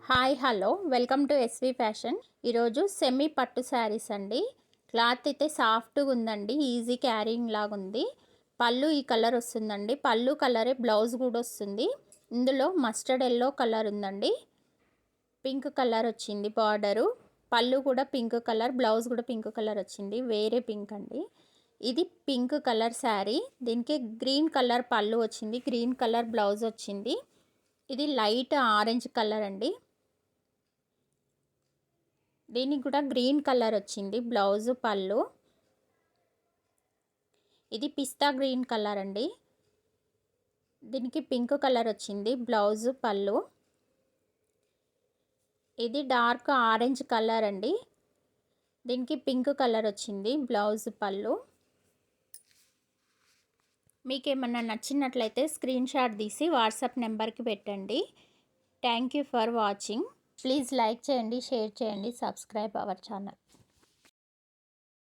Hi hello welcome to SV fashion. ఈరోజు semi పట్టు sarees అండి. క్లాత్ అయితే సాఫ్ట్గా ఉందండి, ఈజీ క్యారింగ్ లాగా ఉంది. పళ్ళు ఈ కలర్ వస్తుందండి, పళ్ళు కలరే బ్లౌజ్ కూడా వస్తుంది. ఇందులో మస్టర్డ్ ఎల్లో కలర్ ఉందండి, పింక్ కలర్ వచ్చింది బార్డరు. పళ్ళు కూడా పింక్ కలర్, బ్లౌజ్ కూడా పింక్ కలర్ వచ్చింది, వేరే పింక్ అండి. ఇది పింక్ కలర్ శారీ, దీనికి గ్రీన్ కలర్ పళ్ళు వచ్చింది, గ్రీన్ కలర్ బ్లౌజ్ వచ్చింది. ఇది లైట్ ఆరెంజ్ కలర్ అండి, దీనికి కూడా గ్రీన్ కలర్ వచ్చింది బ్లౌజ్ పళ్ళు. ఇది పిస్తా గ్రీన్ కలర్ అండి, దీనికి పింక్ కలర్ వచ్చింది బ్లౌజ్ పళ్ళు. ఇది డార్క్ ఆరెంజ్ కలర్ అండి, దీనికి పింక్ కలర్ వచ్చింది బ్లౌజ్ పళ్ళు. మీకు ఏమన్నా నచ్చినట్లయితే స్క్రీన్ షాట్ తీసి వాట్సాప్ నెంబర్కి పెట్టండి. Thank you for watching. Please like చేయండి, షేర్ చేయండి, సబ్స్క్రైబ్ అవర్ ఛానల్.